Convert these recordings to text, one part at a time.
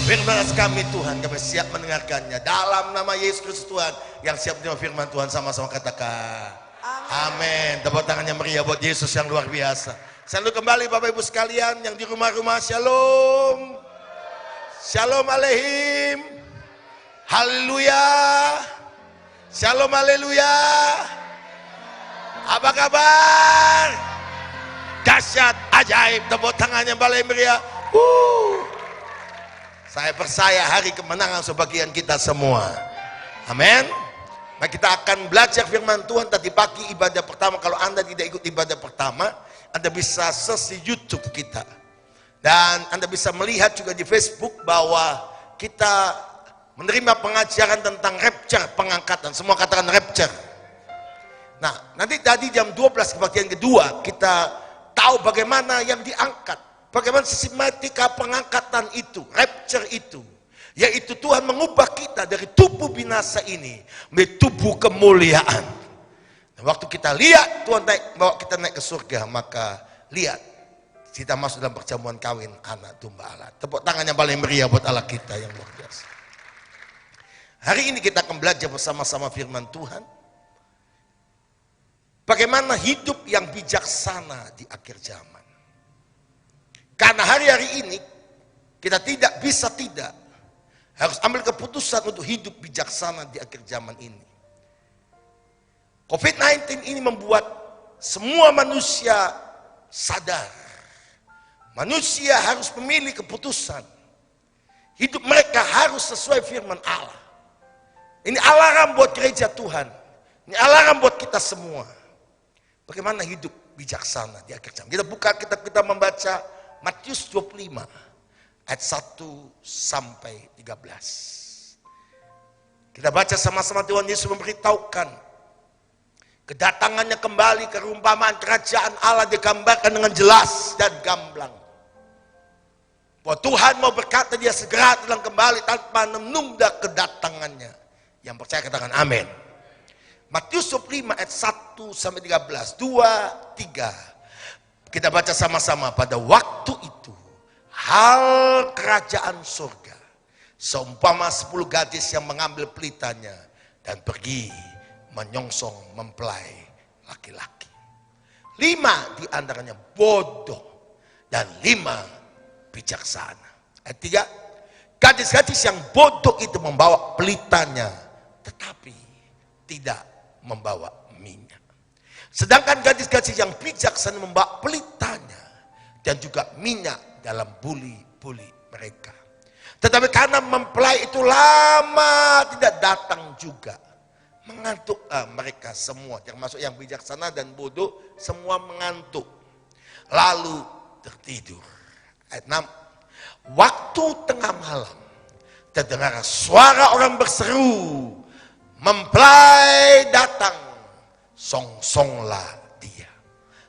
Firman kami Tuhan, kami siap mendengarkannya. Dalam nama Yesus Kristus Tuhan, yang siap menerima firman Tuhan sama-sama katakan. Amin. Tepuk tangannya meriah buat Yesus yang luar biasa. Selalu kembali Bapak Ibu sekalian yang di rumah-rumah, shalom. Shalom aleihim. Haleluya. Shalom haleluya. Apa kabar? Dahsyat, ajaib. Tepuk tangannya balai meriah. Saya percaya hari kemenangan sebagian kita semua. Amin. Nah, kita akan belajar firman Tuhan tadi pagi ibadah pertama. Kalau Anda tidak ikut ibadah pertama, Anda bisa search di YouTube kita. Dan Anda bisa melihat juga di Facebook bahwa kita menerima pengajaran tentang rapture, pengangkatan. Semua katakan rapture. Nah, nanti tadi jam 12 bagian kedua kita tahu bagaimana yang diangkat. Bagaimana sistematika pengangkatan itu, rapture itu. Yaitu Tuhan mengubah kita dari tubuh binasa ini menjadi tubuh kemuliaan. Dan waktu kita lihat Tuhan bawa kita naik ke surga, maka lihat kita masuk dalam perjamuan kawin anak domba Allah. Tepuk tangan yang paling meriah buat Allah kita yang luar biasa. Hari ini kita akan belajar bersama-sama firman Tuhan. Bagaimana hidup yang bijaksana di akhir zaman. Karena hari-hari ini kita tidak bisa harus ambil keputusan untuk hidup bijaksana di akhir zaman ini. COVID-19 ini membuat semua manusia sadar. Manusia harus memilih keputusan. Hidup mereka harus sesuai firman Allah. Ini alarm buat gereja Tuhan. Ini alarm buat kita semua. Bagaimana hidup bijaksana di akhir zaman. Kita buka kitab kita membaca Matius 25 ayat 1 sampai 13. Kita baca sama-sama. Tuhan Yesus memberitahukan kedatangannya kembali, kerumpamaan kerajaan Allah digambarkan dengan jelas dan gamblang. Bahwa Tuhan mau berkata dia segera datang kembali tanpa menunda kedatangannya. Yang percaya katakan amin. Matius 25 ayat 1 sampai 13. 2, 3. Kita baca sama-sama. Pada waktu itu hal kerajaan surga seumpama 10 gadis yang mengambil pelitanya dan pergi menyongsong mempelai laki-laki. 5 diantaranya bodoh dan 5 bijaksana. Ayat 3, gadis-gadis yang bodoh itu membawa pelitanya tetapi tidak membawa minyak. Sedangkan gadis-gadis yang bijaksana membawa pelitanya dan juga minyak dalam buli-buli mereka. Tetapi karena mempelai itu lama tidak datang juga, mengantuklah mereka semua, termasuk yang bijaksana dan bodoh, semua mengantuk. Lalu tertidur. Ayat 6. Waktu tengah malam terdengar suara orang berseru, mempelai datang. Songsonglah dia.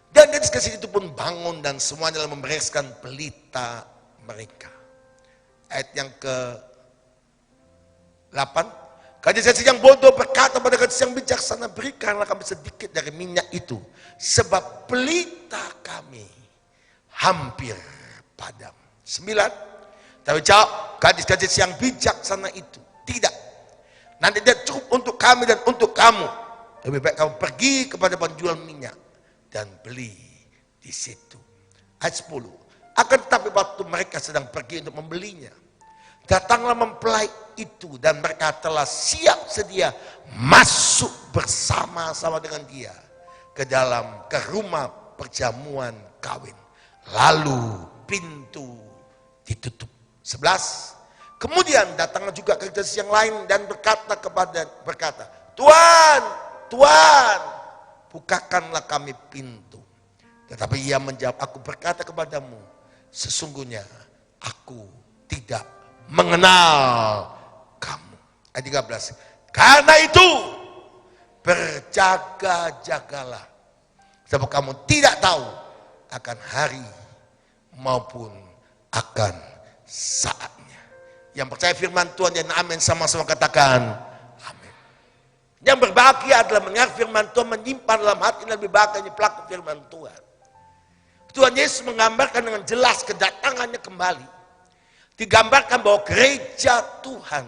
Dan gadis-gadis itu pun bangun dan semuanya membereskan pelita mereka. Ayat yang ke-8. Gadis-gadis yang bodoh berkata pada gadis yang bijaksana, berikanlah kami sedikit dari minyak itu, sebab pelita kami hampir padam. 9. Tapi jawab gadis-gadis yang bijaksana itu, tidak. Nanti dia cukup untuk kami dan untuk kamu. Lebih baik kamu pergi kepada penjual minyak dan beli di situ. Ayat 10. Akan tetapi waktu mereka sedang pergi untuk membelinya, datanglah mempelai itu dan mereka telah siap sedia masuk bersama-sama dengan dia ke rumah perjamuan kawin. Lalu pintu ditutup. 11. Kemudian datanglah juga gadis yang lain dan berkata, Tuhan, bukakanlah kami pintu. Tetapi ia menjawab, aku berkata kepadamu, sesungguhnya aku tidak mengenal kamu. Ayat 13. Karena itu berjaga-jagalah, sebab kamu tidak tahu akan hari maupun akan saatnya. Yang percaya firman Tuhan dan amin sama-sama katakan. Yang berbahagia adalah mendengar firman Tuhan, menyimpan dalam hati dan lebih bahagia pelaku firman Tuhan. Tuhan Yesus menggambarkan dengan jelas kedatangannya kembali. digambarkan bahwa gereja Tuhan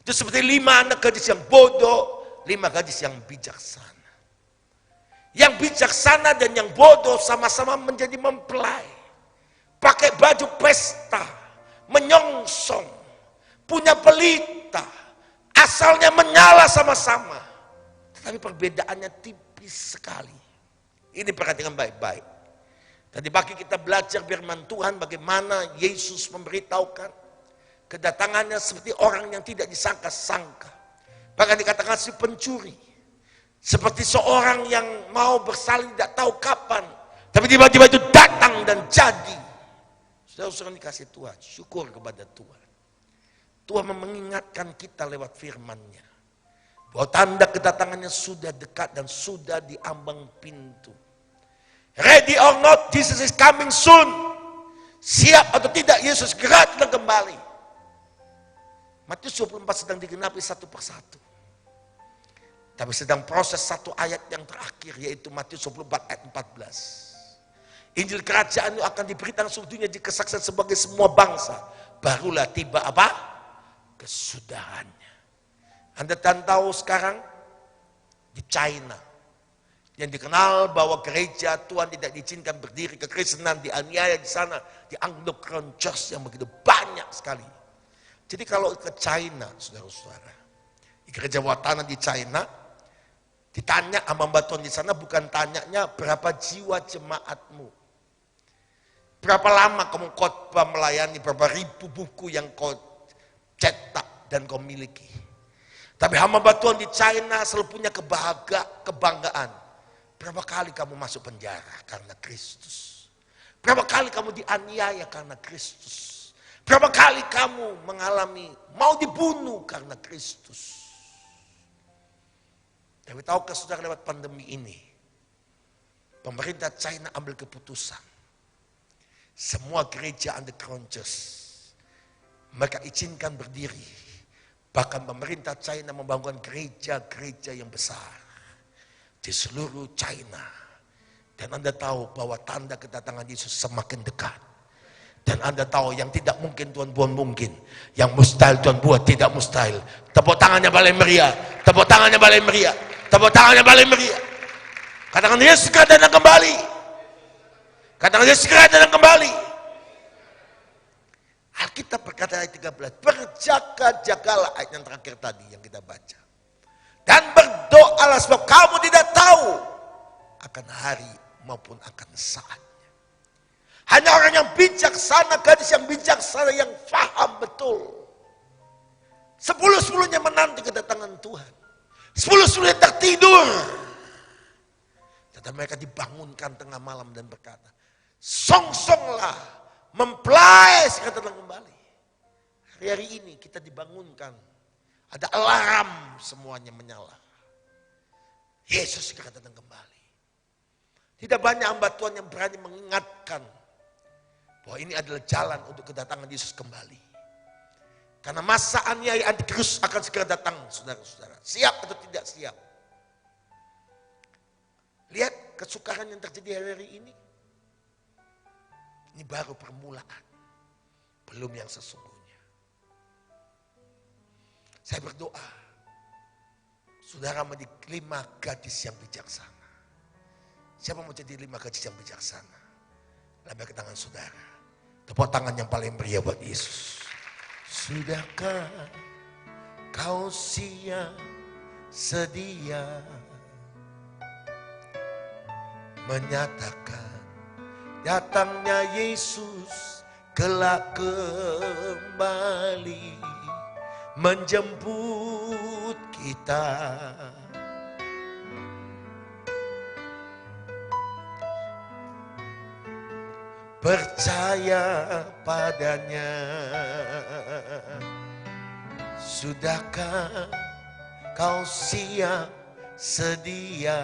itu seperti 5 anak gadis yang bodoh, 5 gadis yang bijaksana. Yang bijaksana dan yang bodoh sama-sama menjadi mempelai. Pakai baju pesta, menyongsong, punya pelita, asalnya menyala sama-sama. Tetapi perbedaannya tipis sekali. Ini perhatikan baik-baik. Tadi pagi kita belajar firman Tuhan bagaimana Yesus memberitahukan kedatangannya seperti orang yang tidak disangka-sangka. Bahkan dikatakan si pencuri. Seperti seorang yang mau bersalin tidak tahu kapan. Tapi tiba-tiba itu datang dan jadi. Saudara-saudara dikasih Tuhan, syukur kepada Tuhan. Tuhan mengingatkan kita lewat firman-Nya. Bahwa tanda kedatangannya sudah dekat dan sudah di ambang pintu. Ready or not, Jesus is coming soon. Siap atau tidak, Yesus segera datang kembali. Matius 24 sedang digenapi satu persatu. Tapi sedang proses satu ayat yang terakhir, yaitu Matius 24 ayat 14. Injil kerajaan itu akan diberitakan seluruh dunia di kesaksian sebagai semua bangsa. Barulah tiba apa? Kesudahannya. Anda tahu sekarang di China, yang dikenal bahwa gereja Tuhan tidak diizinkan berdiri, kekristenan dianiaya di sana, di Underground Church yang begitu banyak sekali. Jadi kalau ke China, saudara-saudara, di gereja bawah tanah di China, ditanya sama Mbak Tuhan di sana, bukan tanyanya berapa jiwa jemaatmu, berapa lama kamu khotbah melayani, berapa ribu buku yang kau cetak dan kau miliki. Tapi hamba Tuhan di China selalu punya kebanggaan. Berapa kali kamu masuk penjara karena Kristus? Berapa kali kamu dianiaya karena Kristus? Berapa kali kamu mengalami mau dibunuh karena Kristus? Tapi tahukah saudara, lewat pandemi ini, pemerintah China ambil keputusan. Semua gereja underground church, mereka izinkan berdiri. Bahkan pemerintah China membangun gereja-gereja yang besar di seluruh China. Dan Anda tahu bahwa tanda kedatangan Yesus semakin dekat. Dan Anda tahu yang tidak mungkin Tuhan buat mungkin. Yang mustahil Tuhan buat tidak mustahil. Tepuk tangannya paling meriah. Tepuk tangannya paling meriah. Tepuk tangannya paling meriah. Katakan Yesus segera datang kembali. Katakan Yesus segera datang kembali. Alkitab berkata ayat 13. Berjaga-jagalah, ayat yang terakhir tadi yang kita baca. Dan berdoalah sebab kamu tidak tahu akan hari maupun akan saatnya. Hanya orang yang bijaksana, gadis yang bijaksana yang faham betul. 10-10-nya menanti kedatangan Tuhan. 10-10-nya tertidur. Tetapi mereka dibangunkan tengah malam dan berkata, songsonglah, mempelai segera datang kembali. Hari-hari ini kita dibangunkan. Ada alarm semuanya menyala. Yesus segera datang kembali. Tidak banyak hamba Tuhan yang berani mengingatkan bahwa ini adalah jalan untuk kedatangan Yesus kembali. Karena masa aniaya antikristus akan segera datang, saudara-saudara. Siap atau tidak siap? Lihat kesukaran yang terjadi hari-hari ini. Ini baru permulaan. Belum yang sesungguhnya. Saya berdoa. Saudara menjadi 5 gadis yang bijaksana. Siapa mau jadi 5 gadis yang bijaksana? Lambaikan ke tangan saudara. Tepuk tangan yang paling meriah buat Yesus. Sudahkah kau siap sedia menyatakan datangnya Yesus kelak kembali menjemput kita. Percaya padanya. Sudahkah kau siap sedia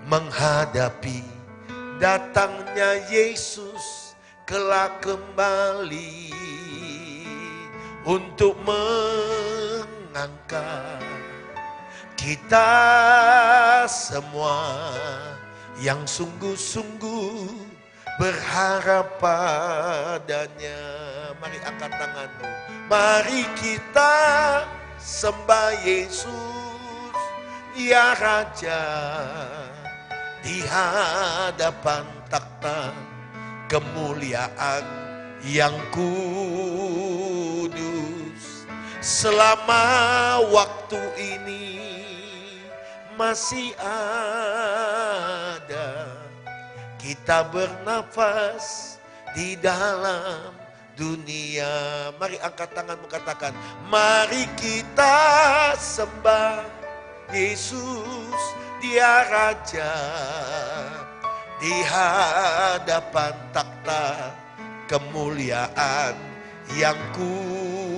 menghadapi datangnya Yesus kelak kembali untuk mengangkat kita semua yang sungguh-sungguh berharap padanya. Mari angkat tanganmu. Mari kita sembah Yesus, ya Raja, di hadapan takhta kemuliaan yang kudus. Selama waktu ini masih ada, kita bernafas di dalam dunia. Mari angkat tanganmu, katakan, mari kita sembah Yesus, Dia Raja, di hadapan takhta kemuliaan yang kudus.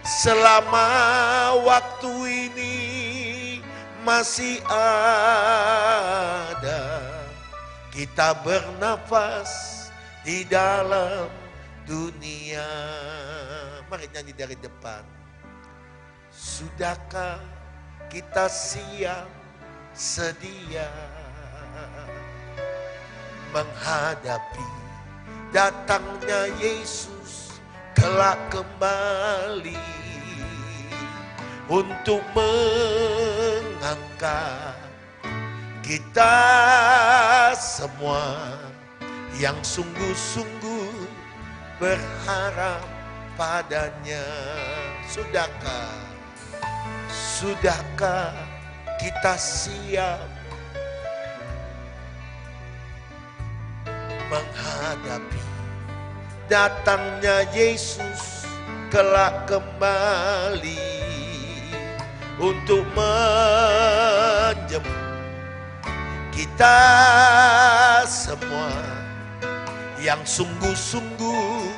Selama waktu ini masih ada, kita bernafas di dalam dunia. Mari nyanyi dari depan. Sudahkah kita siap sedia menghadapi datangnya Yesus kelak kembali untuk mengangkat kita semua yang sungguh-sungguh berharap padanya. Sudahkah kita siap menghadapi datangnya Yesus kelak kembali untuk menjemput kita semua yang sungguh-sungguh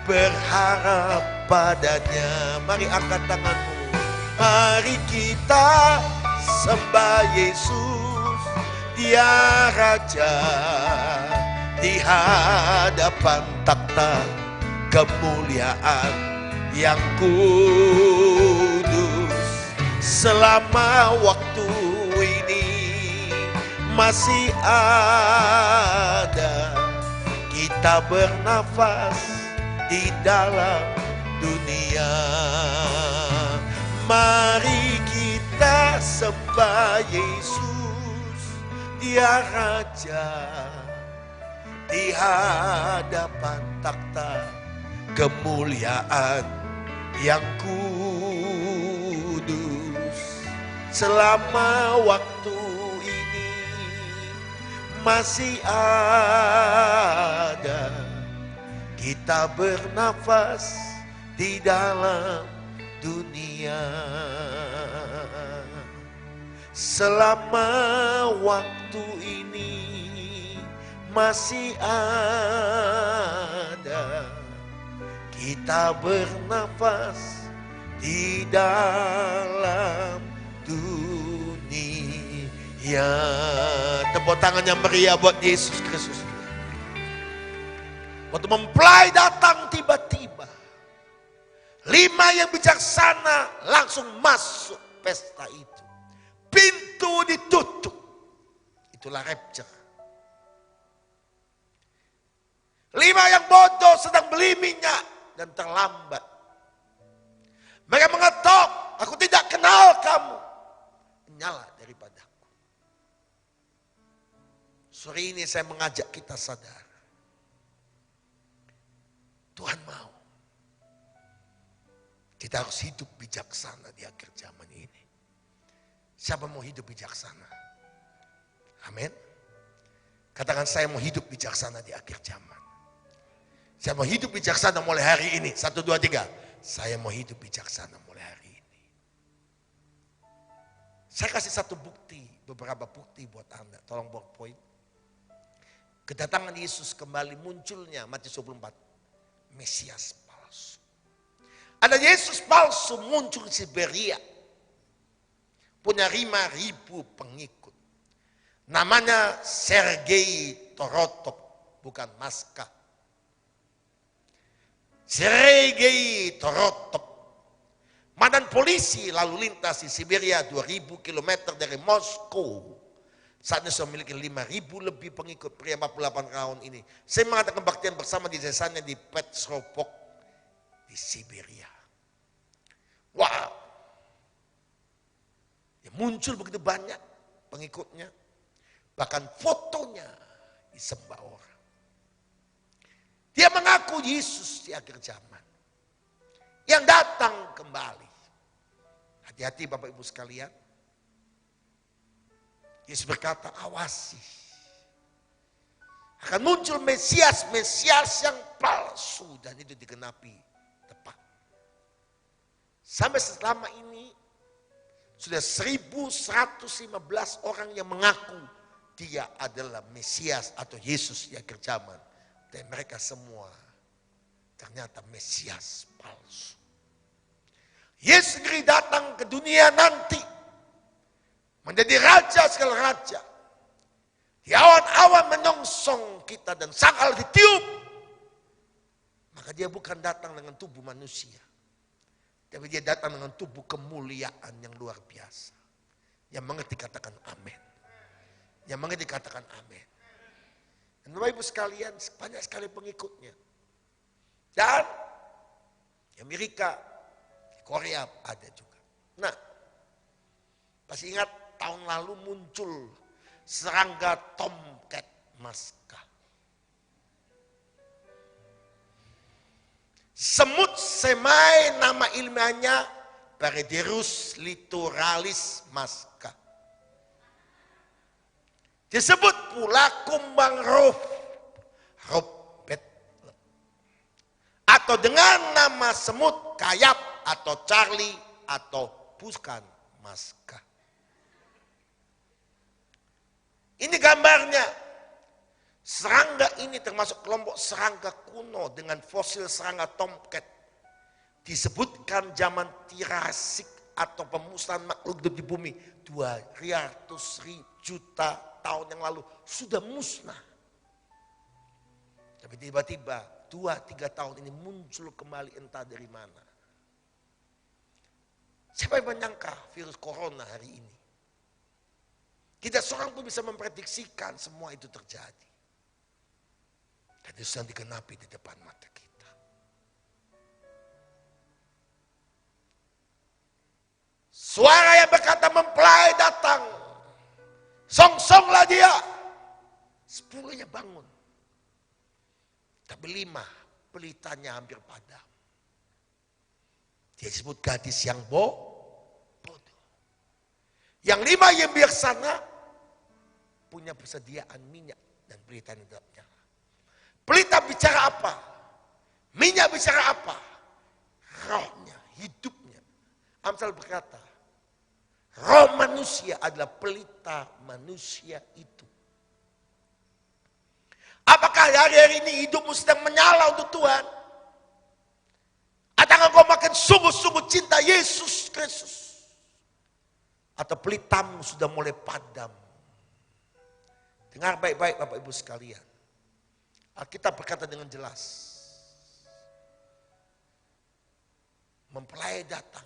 berharap padanya. Mari angkat tanganmu. Mari kita sembah Yesus, Dia Raja, di hadapan takhta kemuliaan yang kudus. Selama waktu ini masih ada, kita bernafas di dalam dunia. Mari kita sembah Yesus, Dia Raja, di hadapan takhta kemuliaan yang kudus. Selama waktu ini masih ada, kita bernafas di dalam dunia. Selama waktu ini masih ada, kita bernafas di dalam dunia. Tepuk tangan yang meriah buat Yesus Kristus. Waktu mempelai datang tiba-tiba, 5 yang bijaksana langsung masuk pesta itu. Pintu ditutup. Itulah rapture. 5 yang bodoh sedang beli minyak dan terlambat. Mereka mengetok, aku tidak kenal kamu. Nyala daripadaku. Sore ini saya mengajak kita sadar. Tuhan mau kita harus hidup bijaksana di akhir zaman ini. Siapa mau hidup bijaksana? Amin. Katakan, saya mau hidup bijaksana di akhir zaman. Saya mau hidup bijaksana mulai hari ini. 1, 2, 3. Saya mau hidup bijaksana mulai hari ini. Saya kasih beberapa bukti buat Anda. Tolong buat poin. Kedatangan Yesus kembali, munculnya Matius 24. Mesias palsu. Ada Yesus palsu muncul di Siberia. Punya 5.000 pengikut. Namanya Sergei Torotov, bukan Maska. Sergei Torotov. Mantan polisi lalu lintas di Siberia 2000 km dari Moskow. Saat ini saya memiliki 5.000 lebih pengikut pria 48 tahun ini. Saya mengadakan kebaktian bersama di desanya di Petropavl di Siberia. Wow. Ya, muncul begitu banyak pengikutnya. Bahkan fotonya disembah orang. Dia mengaku Yesus di akhir zaman. Yang datang kembali. Hati-hati Bapak Ibu sekalian. Yesus berkata, awasi. Akan muncul Mesias yang palsu. Dan itu digenapi tepat. Sampai selama ini, sudah 1.115 orang yang mengaku dia adalah Mesias atau Yesus di akhir zaman. Dan mereka semua ternyata Mesias palsu. Yesus sendiri datang ke dunia nanti. Menjadi raja segala raja. Di awan-awan menyongsong kita dan sangkal ditiup. Maka dia bukan datang dengan tubuh manusia. Tapi dia datang dengan tubuh kemuliaan yang luar biasa. Yang mengerti katakan amin. Yang mengerti katakan amin. Dan Bapak Ibu sekalian, banyak sekali pengikutnya. Dan di Amerika, di Korea ada juga. Nah, pasti ingat tahun lalu muncul serangga tomcat maska. Semut semai nama ilmiahnya Parederus litoralis maska. Disebut pula kumbang robet. Atau dengan nama semut kayap atau Charlie atau bukan maska. Ini gambarnya. Serangga ini termasuk kelompok serangga kuno dengan fosil serangga tomcat. Disebutkan zaman Tirasik atau pemusnahan makhluk hidup di bumi 200 juta tahun yang lalu sudah musnah. Tapi tiba-tiba 2-3 tahun ini muncul kembali entah dari mana. Siapa yang menyangka virus corona hari ini? Tidak seorang pun bisa memprediksikan semua itu terjadi. Dan itu sedang digenapi di depan mata kita. Suara yang berkata mempelai datang. Song-songlah dia. 10-nya bangun. Tapi 5 pelitanya hampir padam. Dia disebut gadis yang bodoh. Yang 5 yang bijaksana punya persediaan minyak dan pelita yang tidak nyala. Pelita bicara apa? Minyak bicara apa? Rohnya, hidupnya. Amsal berkata, roh manusia adalah pelita manusia itu. Apakah hari-hari ini hidupmu sedang menyala untuk Tuhan? Atau engkau makin sungguh-sungguh cinta Yesus Kristus? Atau pelitamu sudah mulai padam? Dengar baik-baik Bapak Ibu sekalian. Alkitab berkata dengan jelas. Mempelai datang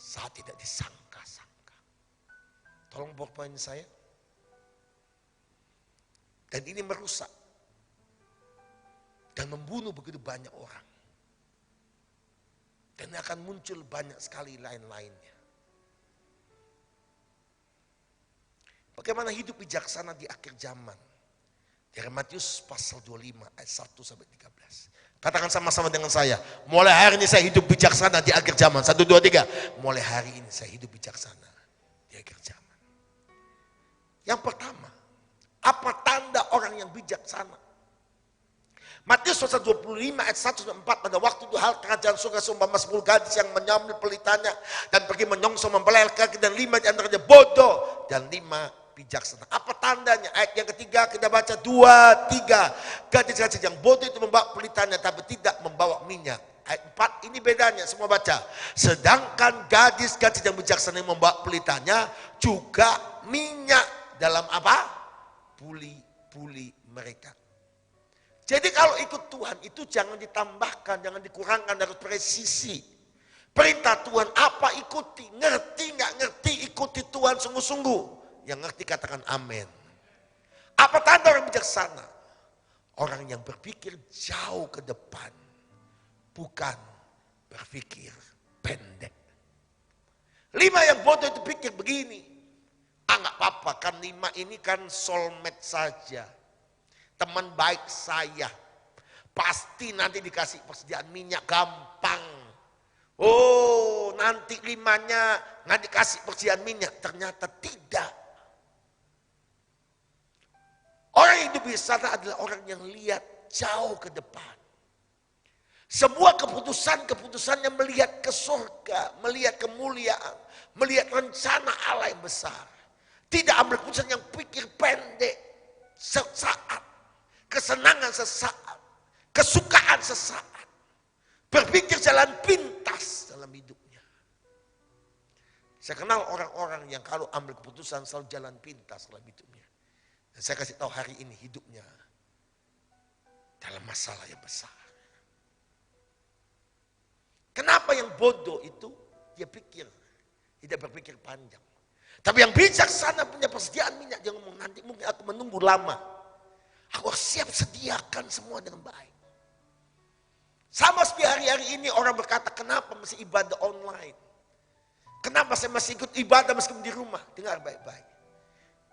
saat tidak disangka-sangka. Tolong bawa poin saya. Dan ini merusak. Dan membunuh begitu banyak orang. Dan akan muncul banyak sekali lain-lainnya. Bagaimana hidup bijaksana di akhir zaman. Dari Matius pasal 25 ayat 1 sampai 13. Katakan sama-sama dengan saya. Mulai hari ini saya hidup bijaksana di akhir zaman. 1, 2, 3. Mulai hari ini saya hidup bijaksana di akhir zaman. Yang pertama. Apa tanda orang yang bijaksana? Matius pasal 25 ayat 1 sampai 4. Pada waktu itu hal kerajaan surga seumpama 10 gadis yang menyambil pelitanya. Dan pergi menyongsong mempelai laki-laki. Dan 5 di antaranya bodoh. Dan 5 bijaksana. Apa tandanya? Ayat yang ketiga kita baca 2, 3. Gadis-gadis yang bodoh itu membawa pelitanya tapi tidak membawa minyak. Ayat 4 ini bedanya, semua baca. Sedangkan gadis-gadis yang bijaksana yang membawa pelitanya juga minyak dalam apa? Puli-puli mereka. Jadi kalau ikut Tuhan itu jangan ditambahkan, jangan dikurangkan, harus presisi. Perintah Tuhan apa ikuti, ngerti nggak ngerti ikuti Tuhan sungguh-sungguh. Yang ngerti katakan amin. Apa tanda orang bijaksana? Orang yang berpikir jauh ke depan. Bukan berpikir pendek. 5 yang bodoh itu pikir begini. Nggak apa-apa, kan 5 ini kan soulmate saja. Teman baik saya. Pasti nanti dikasih persediaan minyak gampang. Oh, nanti 5-nya nggak dikasih persediaan minyak. Ternyata tidak. Orang yang hidup bijaksana adalah orang yang lihat jauh ke depan. Semua keputusan-keputusannya melihat ke surga, melihat kemuliaan, melihat rencana Allah yang besar. Tidak ambil keputusan yang pikir pendek, sesaat, kesenangan sesaat, kesukaan sesaat. Berpikir jalan pintas dalam hidupnya. Saya kenal orang-orang yang kalau ambil keputusan selalu jalan pintas dalam hidupnya. Dan saya kasih tahu hari ini hidupnya dalam masalah yang besar. Kenapa yang bodoh itu dia pikir, tidak berpikir panjang. Tapi yang bijaksana punya persediaan minyak, dia ngomong nanti mungkin aku menunggu lama. Aku harus siap sediakan semua dengan baik. Sama seperti hari-hari ini orang berkata kenapa masih ibadah online. Kenapa saya masih ikut ibadah meskipun di rumah. Dengar baik-baik.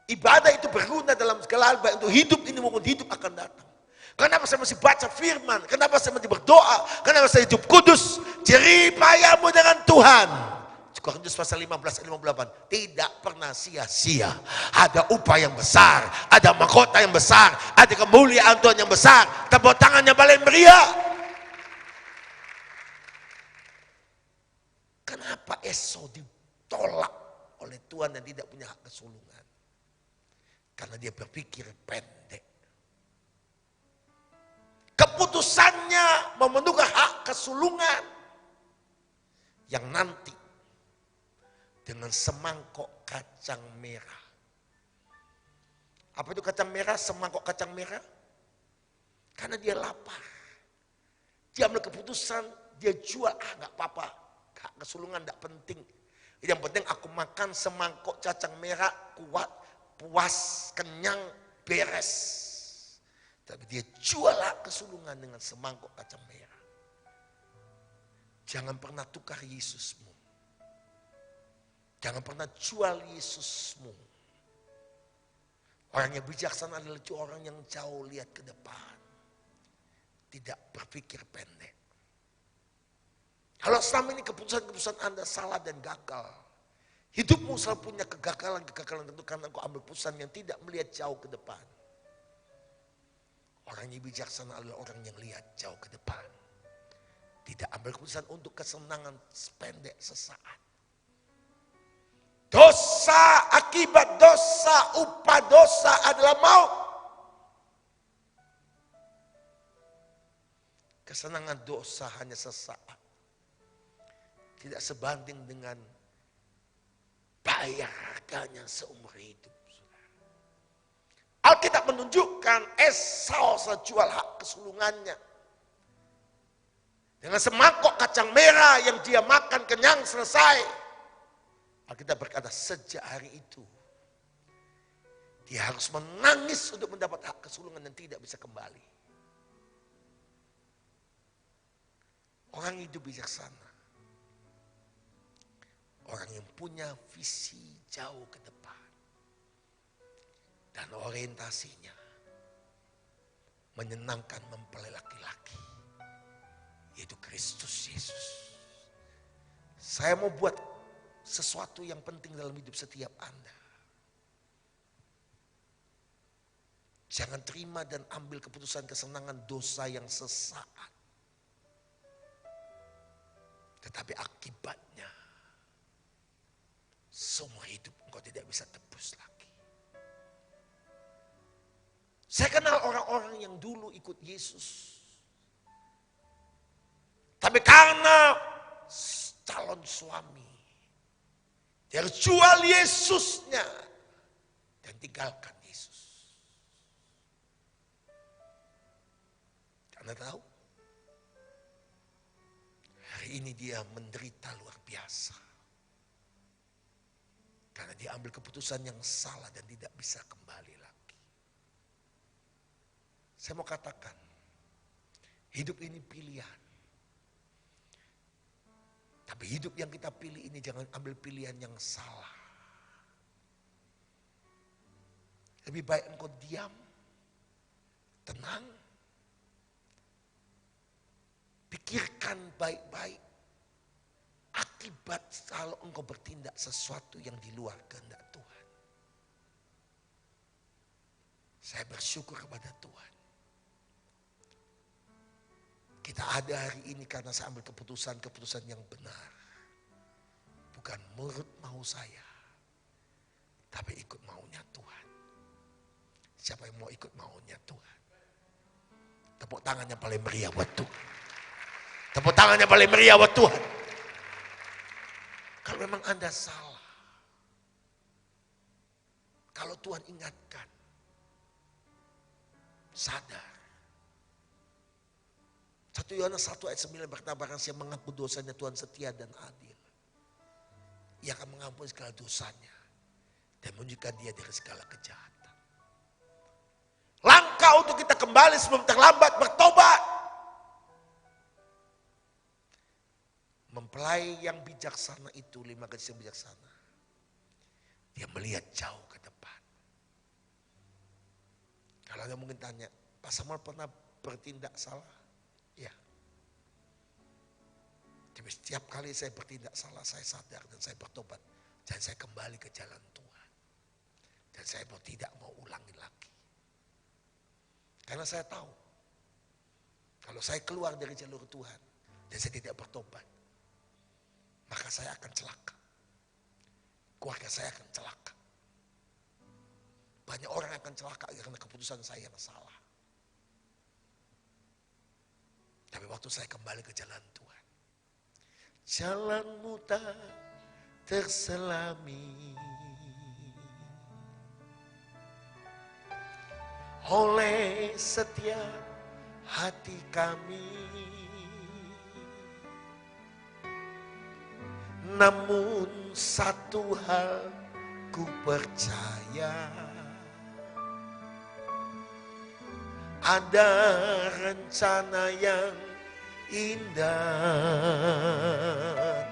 Ibadah itu berguna dalam segala hal baik untuk hidup ini maupun hidup akan datang. Kenapa saya masih baca firman? Kenapa saya masih berdoa? Kenapa saya hidup kudus? Jeripayamu dengan Tuhan. Korintus pasal 15 ayat 58. Tidak pernah sia-sia. Ada upah yang besar. Ada mahkota yang besar. Ada kemuliaan Tuhan yang besar. Tepuk tangannya balik meriah. Kenapa Esau ditolak oleh Tuhan dan tidak punya hak kesulungan? Karena dia berpikir pendek. Keputusannya memenuhi hak kesulungan yang nanti dengan semangkok kacang merah. Apa itu kacang merah? Semangkok kacang merah? Karena dia lapar. Dia ambil keputusan, dia jual, nggak apa-apa. Hak kesulungan nggak penting. Yang penting aku makan semangkok kacang merah, kuat, puas, kenyang, beres. Tapi dia jual hak kesulungan dengan semangkok kacang merah. Jangan pernah tukar Yesusmu. Jangan pernah jual Yesusmu. Orang yang bijaksana adalah orang yang jauh lihat ke depan. Tidak berpikir pendek. Kalau selama ini keputusan-keputusan Anda salah dan gagal. Hidupmu selalu punya kegagalan tentu karena engkau ambil keputusan yang tidak melihat jauh ke depan. Orang yang bijaksana adalah orang yang lihat jauh ke depan. Tidak ambil keputusan untuk kesenangan sependek sesaat. Dosa akibat dosa, upah dosa adalah maut. Kesenangan dosa hanya sesaat. Tidak sebanding dengan bayar harganya seumur hidup. Alkitab menunjukkan Esau sejual hak kesulungannya. Dengan semangkok kacang merah yang dia makan kenyang selesai. Alkitab berkata sejak hari itu. Dia harus menangis untuk mendapat hak kesulungan dan tidak bisa kembali. Orang hidup bijaksana. Orang yang punya visi jauh ke depan. Dan orientasinya menyenangkan mempelai laki-laki. Yaitu Kristus Yesus. Saya mau buat sesuatu yang penting dalam hidup setiap Anda. Jangan terima dan ambil keputusan kesenangan dosa yang sesaat. Tetapi akibatnya seumur hidup engkau tidak bisa tebus lagi. Saya kenal orang-orang yang dulu ikut Yesus. Tapi karena calon suami, dia harus jual Yesusnya dan tinggalkan Yesus. Karena tahu, hari ini dia menderita luar biasa. Karena dia ambil keputusan yang salah dan tidak bisa kembali lagi. Saya mau katakan, hidup ini pilihan. Tapi hidup yang kita pilih ini jangan ambil pilihan yang salah. Lebih baik engkau diam, tenang, pikirkan baik-baik akibat kalau engkau bertindak sesuatu yang di luar kehendak Tuhan. Saya bersyukur kepada Tuhan. Kita ada hari ini karena saya ambil keputusan-keputusan yang benar. Bukan menurut mau saya, tapi ikut maunya Tuhan. Siapa yang mau ikut maunya Tuhan? Tepuk tangannya paling meriah buat Tuhan. Tepuk tangannya paling meriah buat Tuhan. Kalau memang Anda salah, kalau Tuhan ingatkan, sadar. 1 Yohanes 1 ayat 9 berkata, barang siapa mengaku dosanya, Tuhan setia dan adil. Ia akan mengampuni segala dosanya dan menunjukkan dia dari segala kejahatan. Langkah untuk kita kembali sebelum terlambat bertobat. Mempelai yang bijaksana itu, 5 gadis yang bijaksana, dia melihat jauh ke depan. Kalau Anda mungkin tanya, Pak Samuel pernah bertindak salah? Ya. Tapi setiap kali saya bertindak salah, saya sadar dan saya bertobat. Dan saya kembali ke jalan Tuhan. Dan saya tidak mau ulangi lagi. Karena saya tahu, kalau saya keluar dari jalur Tuhan, dan saya tidak bertobat, maka saya akan celaka. Keluarga saya akan celaka. Banyak orang akan celaka karena keputusan saya yang salah. Tapi waktu saya kembali ke jalan Tuhan, jalanmu tak terselami oleh setiap hati kami. Namun satu hal ku percaya, ada rencana yang indah,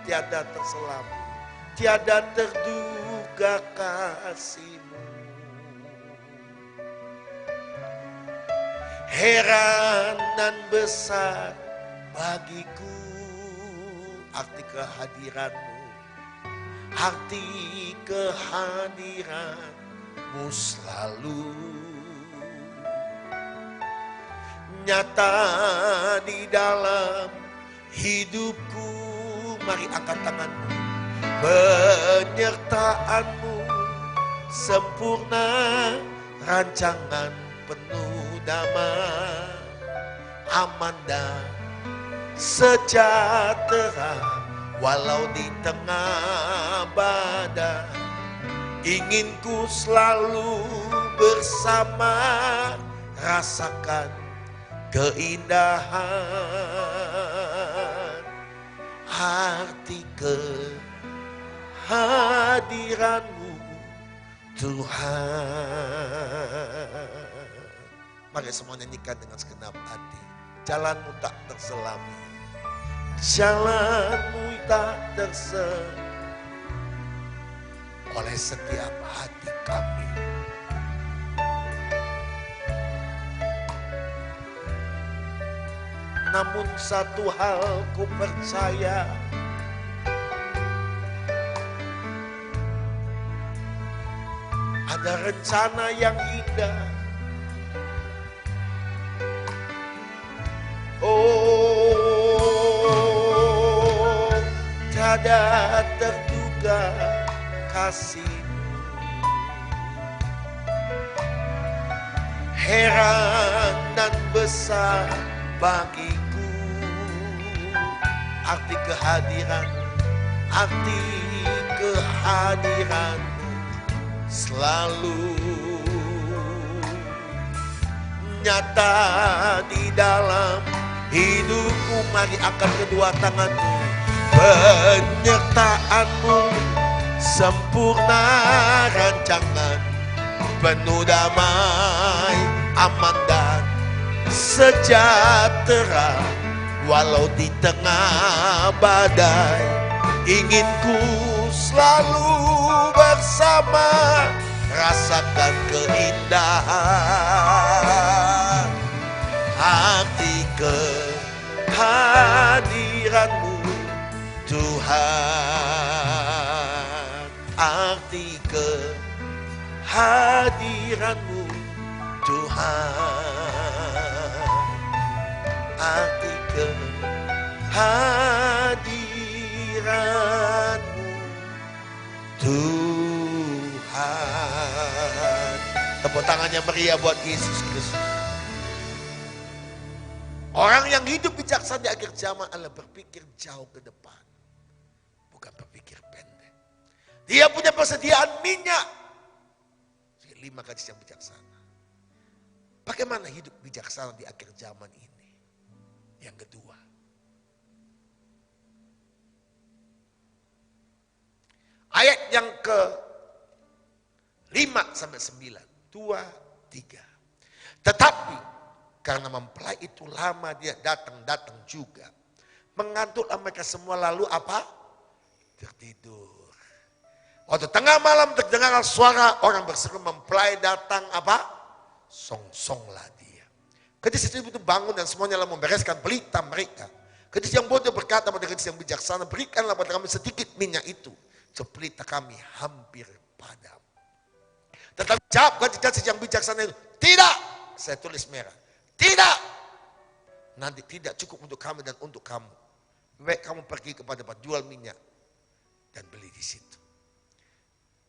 tiada terselami, tiada terduga kasih-Mu. Heran dan besar bagiku arti kehadiran-Mu, arti kehadiran-Mu selalu nyata di dalam hidupku. Mari angkat tanganmu. Penyertaan-Mu sempurna, rancangan penuh damai, aman dan sejahtera. Walau di tengah badai, ingin ku selalu bersama, rasakan keindahan arti kehadiran-Mu Tuhan. Mari semua nyanyikan dengan segenap hati. Jalan-Mu tak terselami, jalan-Mu tak terselami oleh setiap hati kami. Namun satu hal ku percaya, ada rencana yang indah. Oh, tiada terduga kasih-Mu. Heran dan besar bagiku arti kehadiran-Mu selalu nyata di dalam hidupku. Mari angkat kedua tanganmu. Penyertaan-Mu sempurna rancangan, penuh damai, aman dan sejahtera. Walau di tengah badai, ingin ku selalu bersama, rasakan keindahan arti kehadiranmu Tuhan, arti kehadiranmu Tuhan, arti kehadiranmu Tuhan. Tepuk tangannya meriah buat Yesus Kristus. Orang yang hidup bijaksana di akhir zaman adalah berpikir jauh ke depan, bukan berpikir pendek. Dia punya persediaan minyak. 5 gadis yang bijaksana. Bagaimana hidup bijaksana di akhir zaman ini? Yang kedua, ayat yang ke-5 sampai 9, 2, 3. Tetapi karena mempelai itu lama dia datang juga, mengantuklah mereka semua lalu apa? Tertidur. Waktu tengah malam terdengar suara orang berseru, mempelai datang apa? Songsonglah dia. Gadis itu bangun dan semuanya lalu membereskan pelita mereka. Gadis yang bodoh berkata pada gadis yang bijaksana, berikanlah pada kami sedikit minyak itu, pelita kami hampir padam. Tetapi jawab gadis yang bijaksana itu, tidak. Saya tulis merah, tidak. Nanti tidak cukup untuk kami dan untuk kamu. Baik kamu pergi kepada penjual minyak dan beli di situ.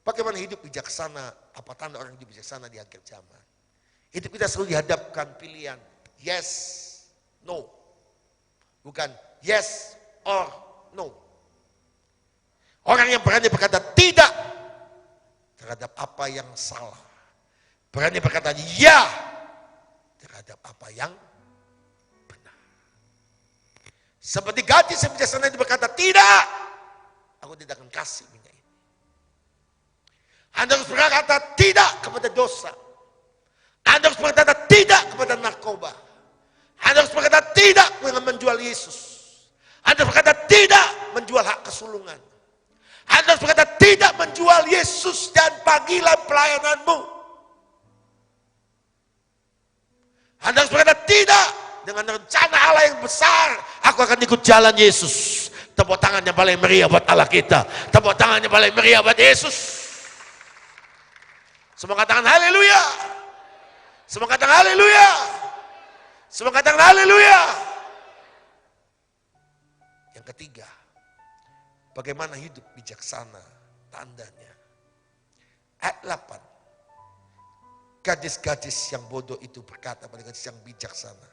Bagaimana hidup bijaksana? Apa tanda orang hidup bijaksana di akhir zaman? Hidup kita selalu dihadapkan pilihan yes, no. Bukan yes or no. Orang yang berani berkata tidak terhadap apa yang salah. Berani berkata ya terhadap apa yang benar. Seperti gadis yang bijaksana itu berkata tidak, aku tidak akan kasih minyak ini. Anda harus berkata tidak kepada dosa. Anda harus berkata tidak kepada narkoba. Anda harus berkata tidak dengan menjual Yesus. Anda harus berkata tidak menjual hak kesulungan. Anda harus berkata tidak menjual Yesus dan panggilan pelayananmu. Anda harus berkata tidak dengan rencana Allah yang besar. Aku akan ikut jalan Yesus. Tepuk tangan yang paling meriah buat Allah kita. Tepuk tangan yang paling meriah buat Yesus. Semua katakan haleluya. Semua katakan haleluya. Semua katakan haleluya. Yang ketiga, bagaimana hidup bijaksana tandanya. Ayat 8. Gadis-gadis yang bodoh itu berkata pada gadis yang bijaksana,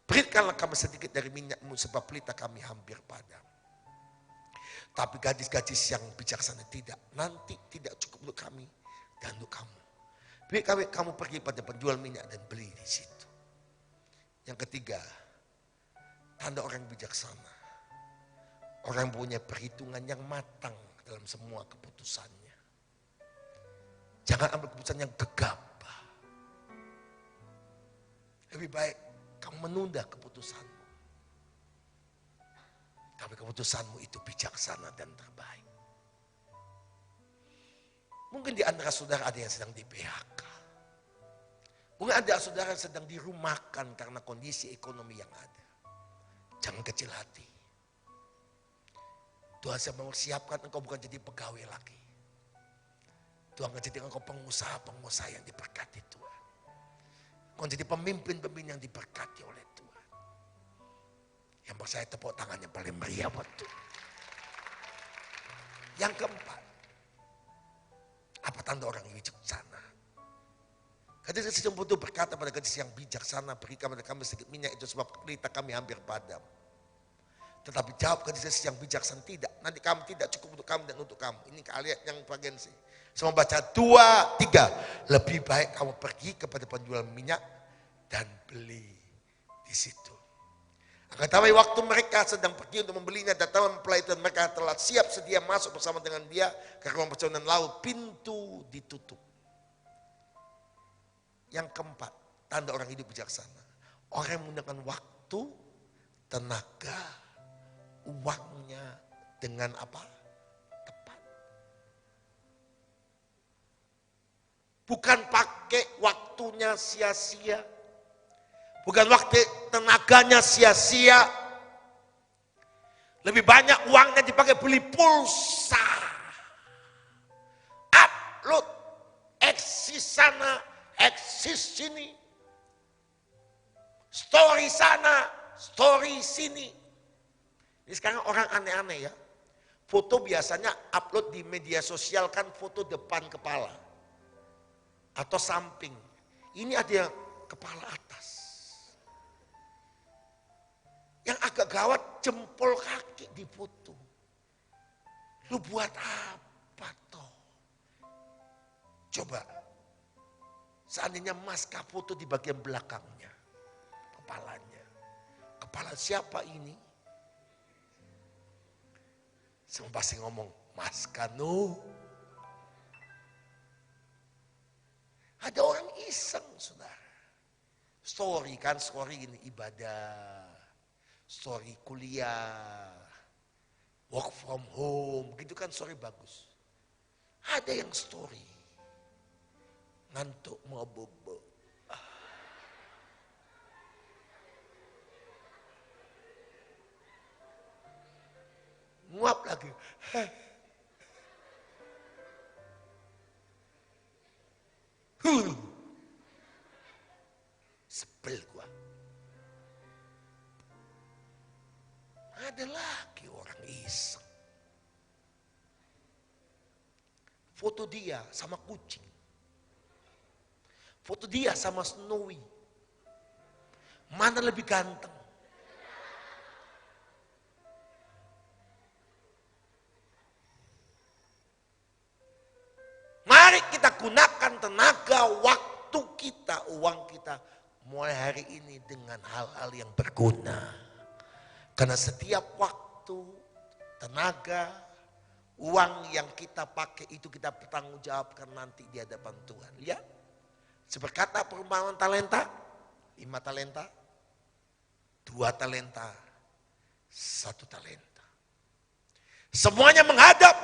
berikanlah kami sedikit dari minyakmu sebab pelita kami hampir padam. Tapi gadis-gadis yang bijaksana tidak, nanti tidak cukup untuk kami dan untuk kamu. Biar kamu pergi pada penjual minyak dan beli di situ. Yang ketiga, tanda orang bijaksana. Orang punya perhitungan yang matang dalam semua keputusannya. Jangan ambil keputusan yang gegabah. Lebih baik kamu menunda keputusanmu. Tapi keputusanmu itu bijaksana dan terbaik. Mungkin di antara saudara ada yang sedang di PHK. Mungkin ada saudara yang sedang dirumahkan karena kondisi ekonomi yang ada. Jangan kecil hati. Tuhan sedang mempersiapkan engkau bukan jadi pegawai lagi. Tuhan akan jadi engkau pengusaha-pengusaha yang diberkati Tuhan. Engkau jadi pemimpin-pemimpin yang diberkati oleh Tuhan. Yang percaya tepuk tangan yang paling meriah buat Tuhan. Yang keempat, apa tanda orang yang bijaksana? Gadis yang bodoh berkata pada gadis yang bijaksana, berikan pada kami sedikit minyak itu sebab pelita kami hampir padam. Tetapi jawab gadis yang bijaksana, tidak. Nanti kami tidak cukup untuk kami dan untuk kamu. Ini ayat yang bagian sih. Semua baca 2, 3. Lebih baik kamu pergi kepada penjual minyak dan beli di situ. Tetapi waktu mereka sedang pergi untuk membelinya, datang mempelai dan mereka telah siap sedia masuk bersama dengan dia ke ruang perjalanan laut. Pintu ditutup. Yang keempat, tanda orang hidup bijaksana. Orang yang menggunakan waktu, tenaga, uangnya dengan apa? Tepat. Bukan pakai waktunya sia-sia. Bukan waktu tenaganya sia-sia. Lebih banyak uangnya dipakai beli pulsa. Upload. Eksis sana, eksis sini. Story sana, story sini. Ini sekarang orang aneh-aneh ya. Foto biasanya upload di media sosial kan foto depan kepala. Atau samping. Ini ada yang kepala atas. Yang agak gawat jempol kaki difoto. Lu buat apa toh? Coba. Seandainya Maska foto di bagian belakangnya. Kepalanya. Kepala siapa ini? Semua pasti ngomong, Maska no. Ada orang iseng saudara. Story kan, story ini ibadah. Story kuliah, work from home, gitu kan story bagus. Ada yang story, ngantuk mau bobo. Nguap lagi. Sebel gua. Ada lagi orang iseng. Foto dia sama kucing. Foto dia sama Snowy. Mana lebih ganteng? Mari kita gunakan tenaga, waktu kita, uang kita mulai hari ini dengan hal-hal yang berguna. Karena setiap waktu, tenaga, uang yang kita pakai itu kita bertanggungjawabkan nanti di hadapan Tuhan. Lihat, seperti perumpamaan talenta, 5 talenta, 2 talenta, 1 talenta. Semuanya menghadap.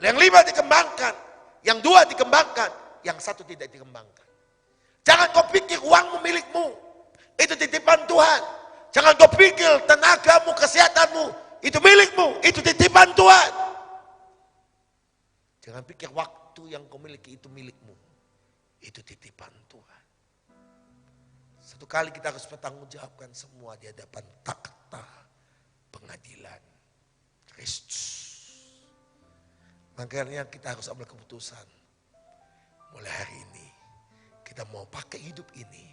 Yang 5 dikembangkan, yang 2 dikembangkan, yang 1 tidak dikembangkan. Jangan kau pikir uangmu milikmu, itu titipan Tuhan. Jangan kau pikir tenagamu, kesehatanmu, itu milikmu, itu titipan Tuhan. Jangan pikir waktu yang kau miliki itu milikmu, itu titipan Tuhan. Satu kali kita harus bertanggungjawabkan semua di hadapan takhta pengadilan Kristus. Makanya kita harus ambil keputusan. Mulai hari ini, kita mau pakai hidup ini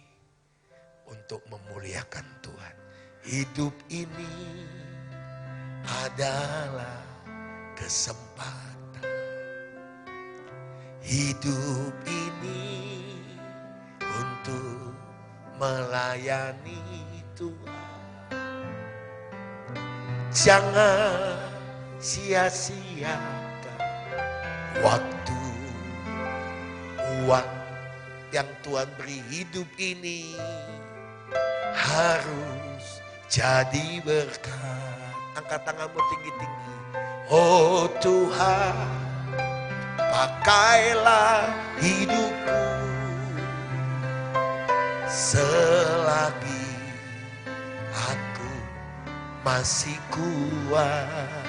untuk memuliakan Tuhan. Hidup ini adalah kesempatan. Hidup ini untuk melayani Tuhan. Jangan sia-siakan waktu, uang yang Tuhan beri. Hidup ini harus jadi berkat. Angkat tanganmu tinggi-tinggi. Oh Tuhan, pakailah hidupku selagi aku masih kuat.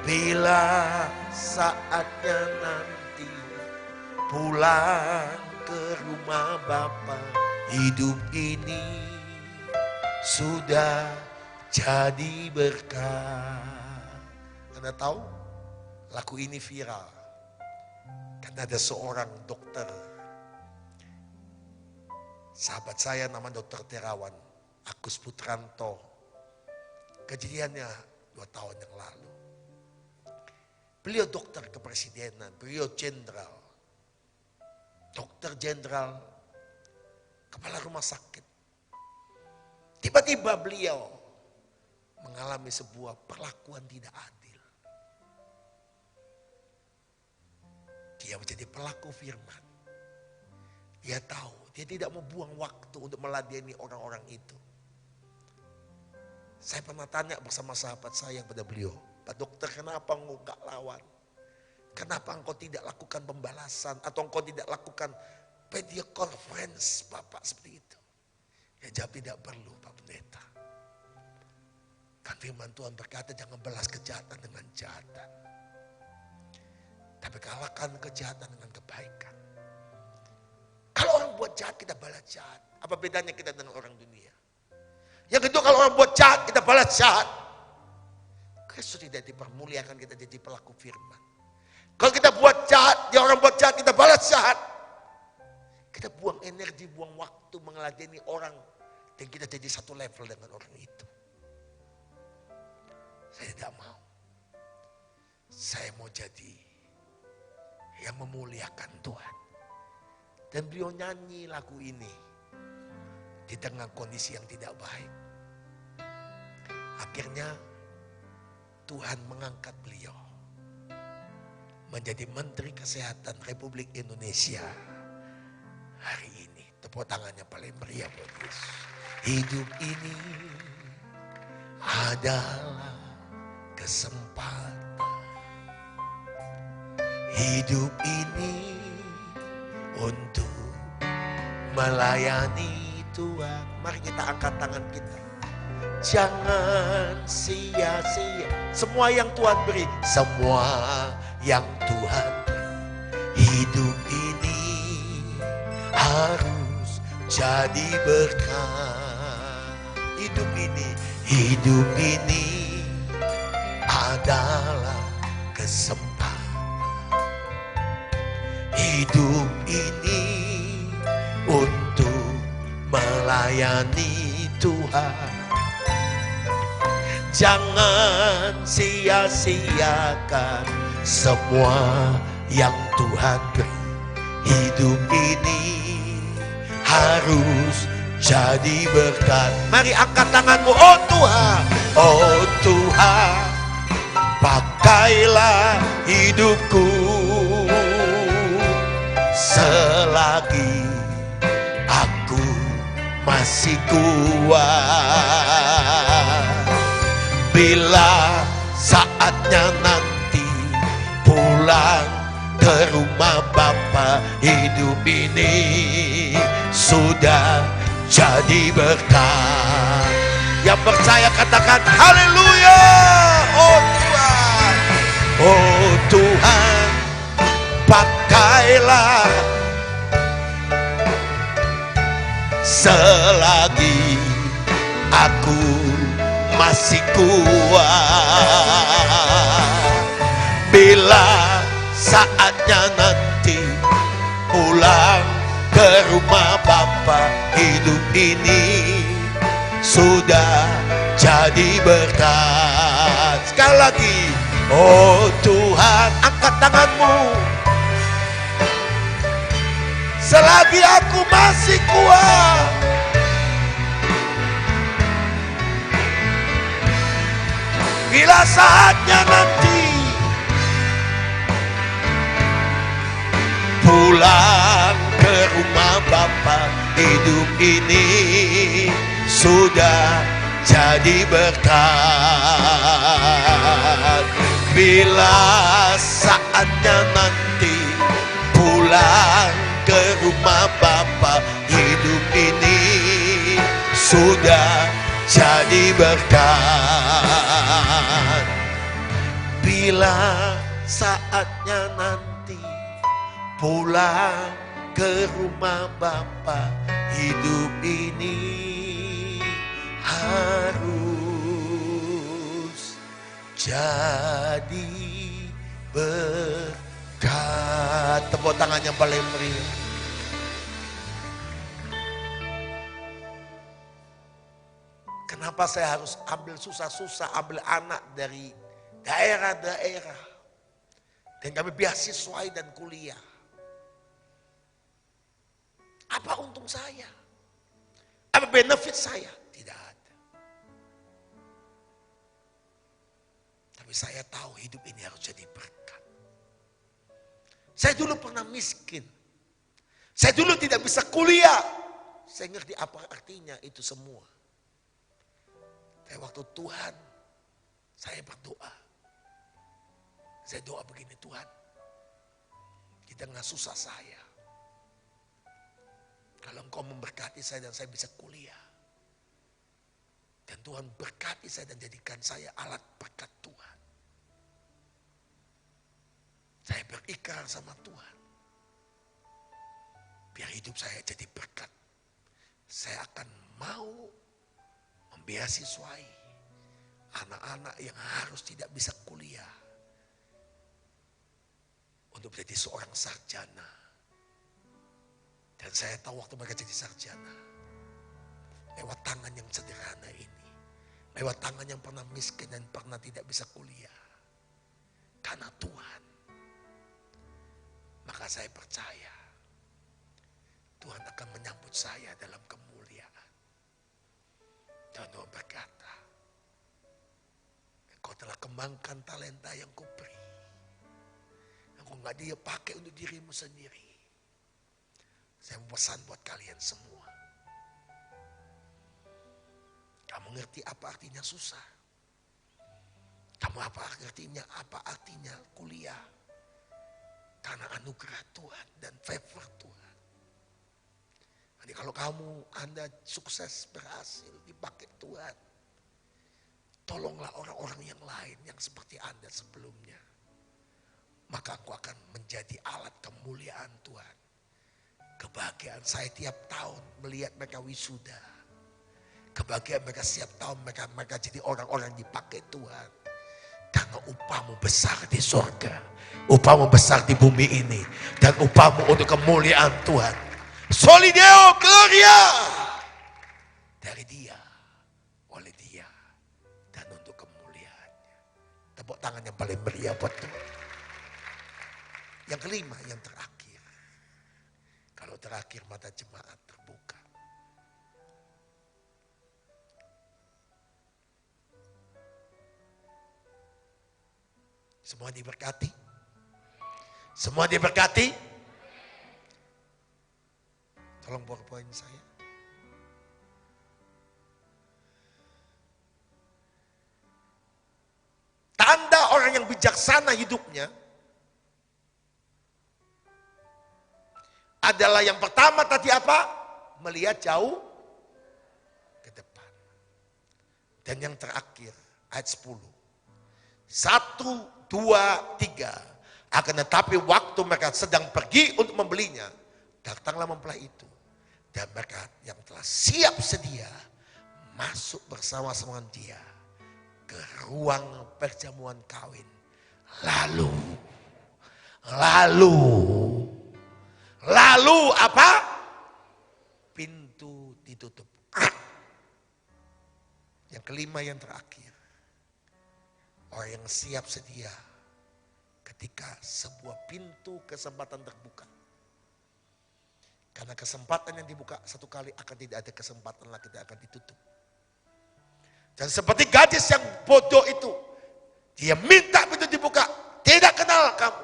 Bila saatnya nanti pulang ke rumah Bapa, hidup ini sudah jadi berkat. Anda tahu lagu ini viral karena ada seorang dokter, sahabat saya namanya Dokter Terawan Agus Putranto. Kejadiannya 2 tahun yang lalu. Beliau dokter kepresidenan, beliau jenderal, dokter jenderal, kepala rumah sakit. Tiba-tiba beliau mengalami sebuah perlakuan tidak adil. Dia menjadi pelaku firman. Dia tahu, dia tidak mau buang waktu untuk meladeni orang-orang itu. Saya pernah tanya bersama sahabat saya pada beliau, Pak Dokter, kenapa engkau gak lawan? Kenapa engkau tidak lakukan pembalasan atau engkau tidak lakukan video conference Bapak seperti itu? Ya jawab, tidak perlu Pak Pendeta. Kan firman Tuhan berkata jangan balas kejahatan dengan kejahatan. Tapi kalahkan kejahatan dengan kebaikan. Kalau orang buat jahat kita balas jahat. Apa bedanya kita dengan orang dunia? Yang kedua, kalau orang buat jahat kita balas jahat. Kristus tidak dipermuliakan, kita jadi pelaku firman. Kalau kita buat jahat, dia orang buat jahat, kita balas jahat. Kita buang energi, buang waktu mengeladeni orang. Dan kita jadi satu level dengan orang itu. Saya tidak mau. Saya mau jadi yang memuliakan Tuhan. Dan beliau nyanyi lagu ini di tengah kondisi yang tidak baik. Akhirnya Tuhan mengangkat beliau menjadi Menteri Kesehatan Republik Indonesia hari ini. Tepuk tangannya paling meriah buat Yesus. Hidup ini adalah kesempatan. Hidup ini untuk melayani Tuhan. Mari kita angkat tangan kita. Jangan sia-sia semua yang Tuhan beri. Semua yang Tuhan beri. Hidup ini harus jadi berkah. Hidup ini adalah kesempatan. Hidup ini untuk melayani Tuhan. Jangan sia-siakan semua yang Tuhan beri. Hidup ini harus jadi berkat. Mari angkat tanganmu. Oh Tuhan, oh Tuhan, pakailah hidupku selagi aku masih kuat. Bila saatnya nanti pulang ke rumah Bapa, hidup ini sudah jadi berkat. Yang percaya katakan haleluya. Oh Tuhan, oh Tuhan, pakailah selagi aku masih kuat. Bila saatnya nanti pulang ke rumah Bapa, hidup ini sudah jadi berkat. Sekali lagi, oh Tuhan, angkat tanganmu. Selagi aku masih kuat, bila saatnya nanti pulang ke rumah Bapa, hidup ini sudah jadi berkat. Bila saatnya nanti pulang ke rumah Bapa, hidup ini sudah jadi berkat. Bila saatnya nanti pulang ke rumah Bapa, hidup ini harus jadi berkat. Tepuk tangan yang paling meriah. Kenapa saya harus ambil susah-susah, ambil anak dari daerah-daerah dan kami beasiswa dan kuliah? Apa untung saya? Apa benefit saya? Tidak ada. Tapi saya tahu hidup ini harus jadi berkat. Saya dulu pernah miskin. Saya dulu tidak bisa kuliah. Saya ngerti apa artinya itu semua. Tapi waktu Tuhan, saya berdoa. Saya doa begini, Tuhan, di tengah susah saya, kalau Engkau memberkati saya dan saya bisa kuliah, dan Tuhan berkati saya dan jadikan saya alat berkat Tuhan, saya berikrar sama Tuhan, biar hidup saya jadi berkat. Saya akan mau membeasiswai anak-anak yang harus tidak bisa kuliah untuk menjadi seorang sarjana. Dan saya tahu waktu mereka jadi sarjana, lewat tangan yang sederhana ini, lewat tangan yang pernah miskin dan pernah tidak bisa kuliah, karena Tuhan, maka saya percaya Tuhan akan menyambut saya dalam kemuliaan. Dan Tuhan berkata, Engkau telah kembangkan talenta yang Kau beri. Engkau gak dia pakai untuk dirimu sendiri. Saya mau pesan buat kalian semua. Kamu ngerti apa artinya susah? Kamu apa artinya kuliah? Karena anugerah Tuhan dan favor Tuhan. Jadi kalau Anda sukses, berhasil, dipakai Tuhan, tolonglah orang-orang yang lain yang seperti Anda sebelumnya. Maka aku akan menjadi alat kemuliaan Tuhan. Kebahagiaan saya tiap tahun melihat mereka wisuda. Kebahagiaan mereka setiap tahun mereka jadi orang-orang yang dipakai Tuhan. Karena upahmu besar di surga. Upahmu besar di bumi ini. Dan upahmu untuk kemuliaan Tuhan. Soli Deo Gloria. Dari Dia, oleh Dia, dan untuk kemuliaannya. Tepuk tangan yang paling meriah buat Tuhan. Yang kelima, yang terakhir. Kalau terakhir mata jemaat terbuka. Semua diberkati? Semua diberkati? Tolong poin saya. Tanda orang yang bijaksana hidupnya adalah yang pertama tadi apa? Melihat jauh ke depan. Dan yang terakhir, ayat 10. 1, 2, 3. Akan tetapi waktu mereka sedang pergi untuk membelinya, datanglah mempelai itu. Dan mereka yang telah siap sedia masuk bersama-sama dia ke ruang perjamuan kawin. Lalu apa? Pintu ditutup. Yang kelima, yang terakhir. Orang yang siap sedia ketika sebuah pintu kesempatan terbuka. Karena kesempatan yang dibuka satu kali akan tidak ada kesempatan lagi, tidak akan ditutup. Dan seperti gadis yang bodoh itu, dia minta pintu dibuka, tidak kenal kamu.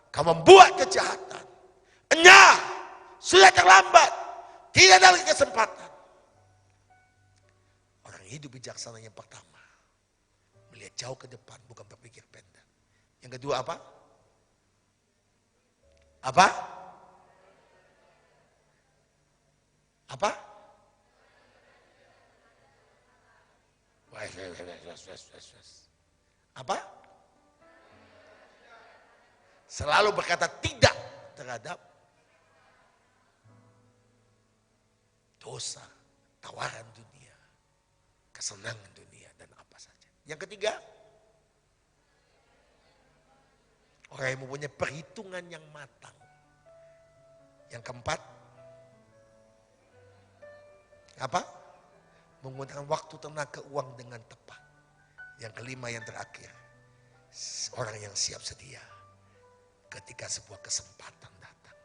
Kamu membuat kejahatan. Enyah, sudah terlambat, tidak ada lagi kesempatan. Orang hidup bijaksana yang pertama, melihat jauh ke depan, bukan berpikir pendek. Yang kedua apa? Apa? Apa? Apa? Selalu berkata tidak terhadap dosa, tawaran dunia, kesenangan dunia, dan apa saja. Yang ketiga, orang yang mempunyai perhitungan yang matang. Yang keempat, apa? Menggunakan waktu, tenaga, uang dengan tepat. Yang kelima, yang terakhir, orang yang siap sedia ketika sebuah kesempatan datang.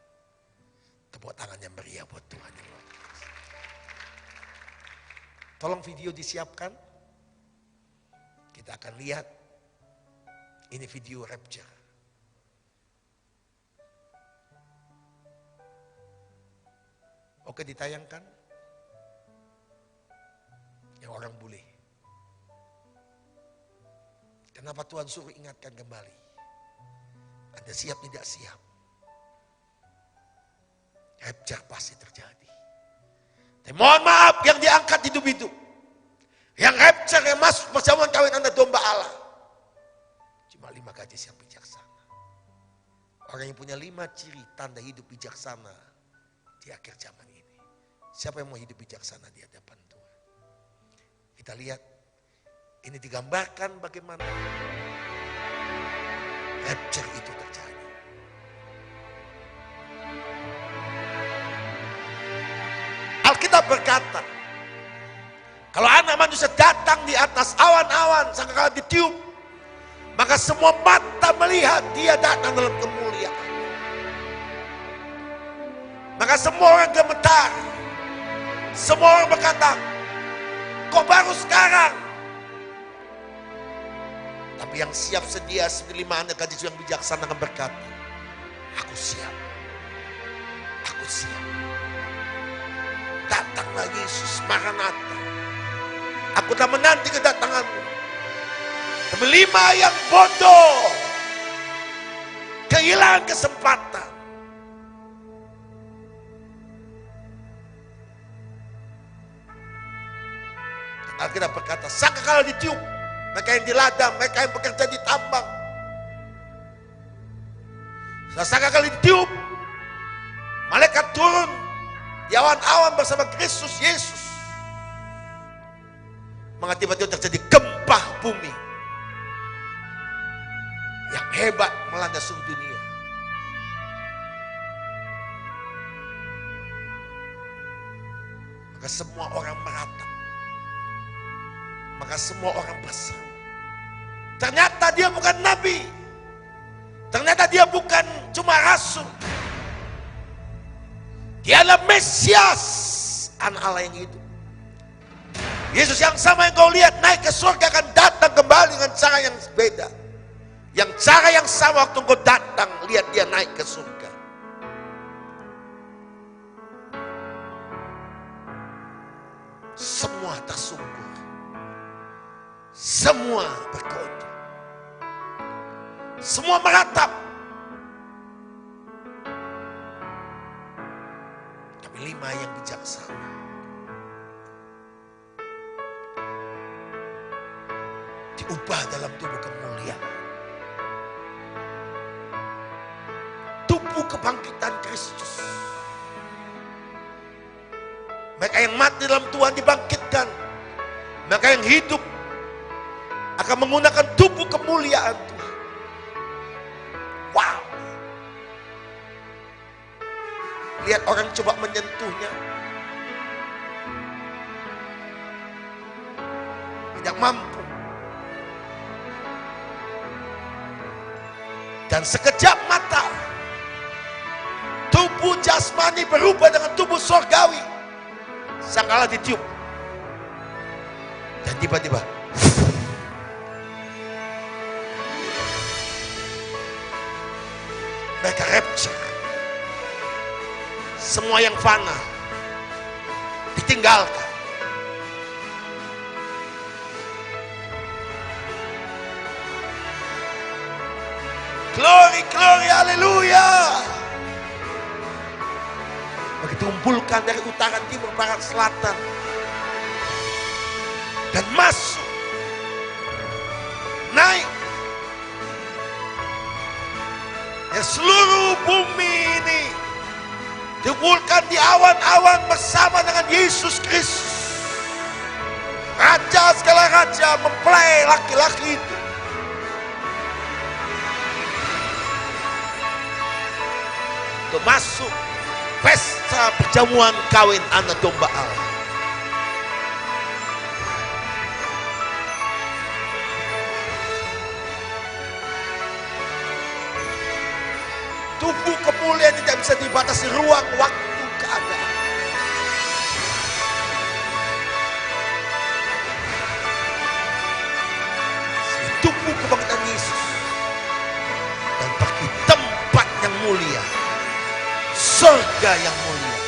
Tepuk tangannya meriah buat Tuhan yang luar biasa. Tolong video disiapkan. Kita akan lihat Ini video rapture. Oke, ditayangkan. Yang orang boleh. Kenapa Tuhan suruh ingatkan kembali? Anda siap tidak siap? Rapture pasti terjadi. Tapi mohon maaf yang diangkat hidup-hidup. Yang rapture, yang masuk perjamuan kawin Anda domba Allah. Cuma 5 gadis yang bijaksana. Orang yang punya 5 ciri tanda hidup bijaksana di akhir zaman ini. Siapa yang mau hidup bijaksana di hadapan Tuhan? Kita lihat. Ini digambarkan bagaimana rapture itu terjadi. Alkitab berkata, kalau anak manusia datang di atas awan-awan, sangkakala ditiup, maka semua mata melihat dia datang dalam kemuliaan. Maka semua orang gemetar, semua orang berkata, kok baru sekarang? Tapi yang siap sedia seperti 5 anak gadis yang bijaksana akan berkata, aku siap. Aku siap. Datanglah Yesus, Maranatha. Aku tak menanti kedatanganmu. Tapi 5 yang bodoh kehilangan kesempatan. Alkitab berkata, sangkakala ditiup, mereka yang di ladang, mereka yang bekerja di tambang. Sangkakala ditiup, malaikat turun di awan-awan bersama Kristus Yesus. Maka tiba-tiba terjadi gempa bumi yang hebat melanda seluruh dunia. Maka semua orang meratap. Maka semua orang berseru. Ternyata dia bukan nabi. Ternyata dia bukan cuma rasul. Dia adalah Mesias, anak Allah yang hidup. Yesus yang sama yang kau lihat naik ke surga akan datang kembali dengan cara yang beda. Yang cara yang sama waktu kau datang, lihat dia naik ke surga. Semua tersungkur. Semua berkode. Semua meratap. Tapi 5 yang bijaksana diubah dalam tubuh kemuliaan. Tubuh kebangkitan Kristus. Mereka yang mati dalam Tuhan dibangkitkan. Mereka yang hidup akan menggunakan tubuh kemuliaan Tuhan. Wow. Lihat orang coba menyentuhnya. Tidak mampu. Dan sekejap mata, tubuh jasmani berubah dengan tubuh surgawi. Sangkala ditiup. Dan tiba-tiba mereka rapture. Semua yang fana ditinggalkan. Glory, glory, haleluya. Begitu kumpulkan dari utara, timur, barat, selatan. Dan masuk. Naik. Ya, seluruh bumi ini dikumpulkan di awan-awan bersama dengan Yesus Kristus. Raja segala raja mempelai laki-laki itu. Untuk masuk pesta perjamuan kawin anak domba Allah. Tubuh kemuliaan tidak bisa dibatasi ruang, waktu, keadaan. Tubuh kebangkitan Yesus mulia. Surga yang mulia.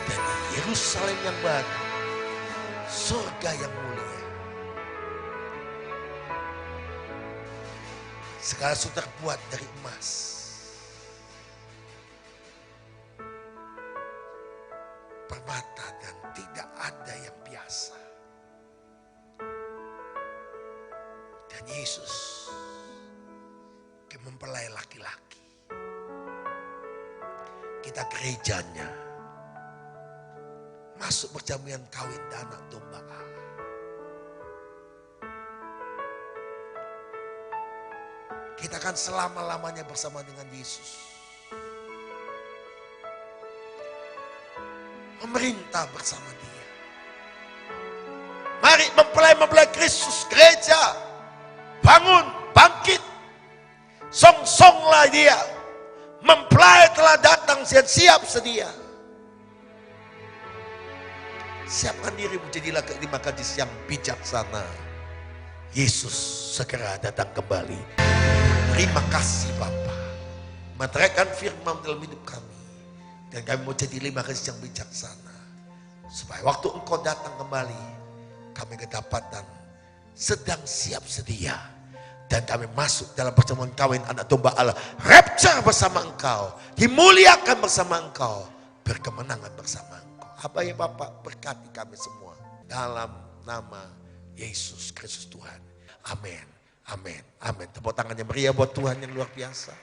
Dan Yerusalem yang baru. Surga yang mulia. Segala sesuatu terbuat dari emas. Permata dan tidak ada yang biasa. Dan Yesus mempelai laki-laki. Kita gerejanya masuk perjamuan kawin dan anak domba Allah. Kita akan selama-lamanya bersama dengan Yesus. Memerintah bersama Dia. Mari mempelai Kristus, gereja. Bangun, bangkit. Song-songlah Dia. Mempelai telah datang dan siap sedia. Siapkan dirimu, jadilah kelima gadis yang bijaksana. Yesus segera datang kembali. Terima kasih Bapa, menerangkan firman dalam hidup kami. Dan kami mau jadi 5 gadis yang bijaksana. Supaya waktu Engkau datang kembali, kami kedapatan sedang siap sedia. Dan kami masuk dalam perjamuan kawin anak domba Allah. Rapture bersama Engkau, dimuliakan bersama Engkau, berkemenangan bersama Engkau. Apa ya Bapak, berkati kami semua. Dalam nama Yesus Kristus Tuhan. Amin. Amin. Amin. Tepuk tangannya meriah buat Tuhan yang luar biasa.